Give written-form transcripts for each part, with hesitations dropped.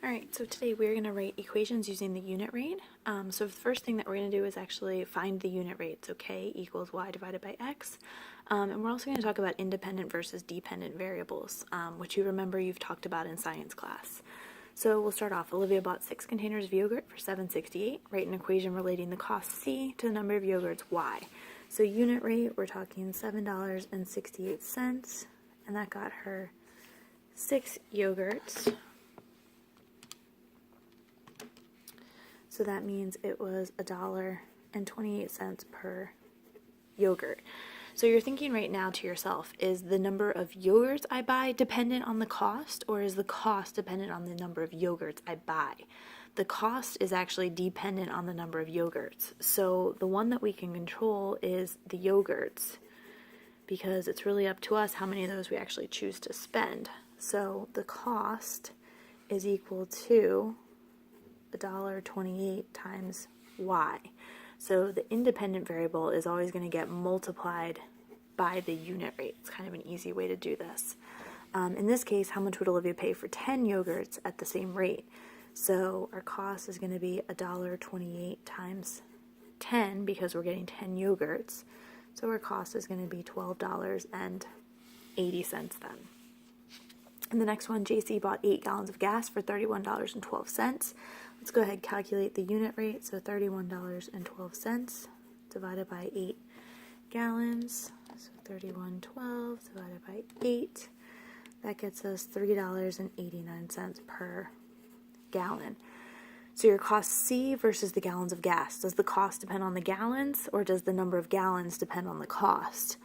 Alright, so today we're going to write equations using the unit rate. So the first thing that we're going to do is actually find the unit rate. So k equals y divided by x. And we're also going to talk about independent versus dependent variables, which you remember you've talked about in science class. So we'll start off. Olivia bought 6 containers of yogurt for $7.68. Write an equation relating the cost c to the number of yogurts y. So unit rate, we're talking $7.68, and that got her 6 yogurts. So that means it was $1.28 per yogurt. So you're thinking right now to yourself, is the number of yogurts I buy dependent on the cost, or is the cost dependent on the number of yogurts I buy? The cost is actually dependent on the number of yogurts. So the one that we can control is the yogurts, because it's really up to us how many of those we actually choose to spend. So the cost is equal to $1.28 times y. So the independent variable is always going to get multiplied by the unit rate. It's kind of an easy way to do this. In this case, how much would Olivia pay for 10 yogurts at the same rate? So our cost is going to be $1.28 times 10, because we're getting 10 yogurts. So our cost is going to be $12.80 then. And the next one, JC bought 8 gallons of gas for $31.12. Let's go ahead and calculate the unit rate. So $31.12 divided by 8 gallons. So $31.12 divided by 8. That gets us $3.89 per gallon. So your cost C versus the gallons of gas. Does the cost depend on the gallons, or does the number of gallons depend on the cost?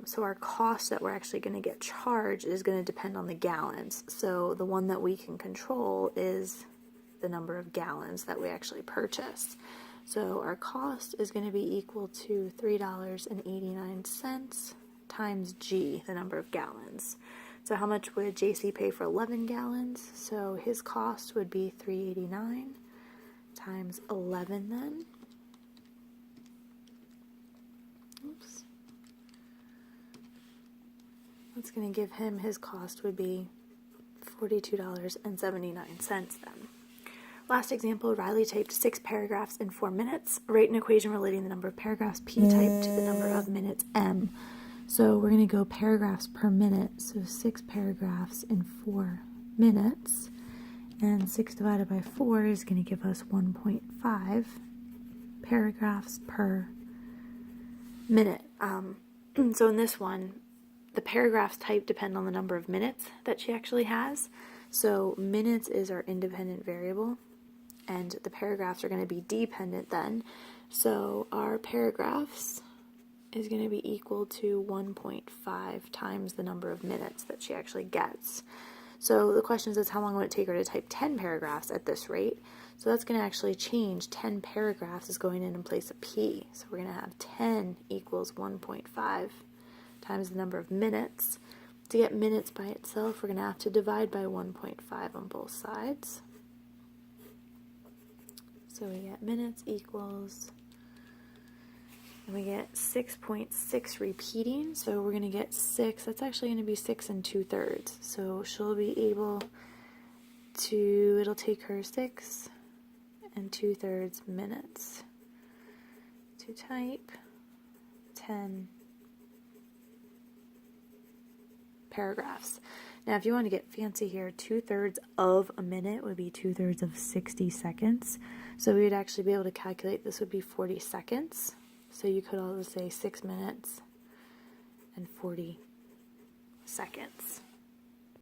So our cost that we're actually going to get charged is going to depend on the gallons. So the one that we can control is the number of gallons that we actually purchase. So our cost is going to be equal to $3.89 times G, the number of gallons. So how much would JC pay for 11 gallons? So his cost would be $3.89 times 11 then. Oops. That's going to give him, his cost would be $42.79 then. Last example, Riley typed 6 paragraphs in 4 minutes. Write an equation relating the number of paragraphs P typed to the number of minutes M. So we're going to go paragraphs per minute. So 6 paragraphs in 4 minutes. And 6 divided by 4 is going to give us 1.5 paragraphs per minute. So in this one, the paragraphs type depend on the number of minutes that she actually has. So minutes is our independent variable, and the paragraphs are going to be dependent then. So our paragraphs is going to be equal to 1.5 times the number of minutes that she actually gets. So the question is, how long would it take her to type 10 paragraphs at this rate? So that's going to actually change. 10 paragraphs is going in place of P. So we're going to have 10 equals 1.5 times the number of minutes. To get minutes by itself, we're going to have to divide by 1.5 on both sides. So we get minutes equals, and we get 6.6 repeating. So we're going to get 6. That's actually going to be 6 2/3. So she'll be able to, it'll take her 6 2/3 minutes to type 10 paragraphs. Now, if you want to get fancy here, 2/3 of a minute would be 2/3 of 60 seconds. So we would actually be able to calculate this would be 40 seconds. So you could also say 6 minutes and 40 seconds.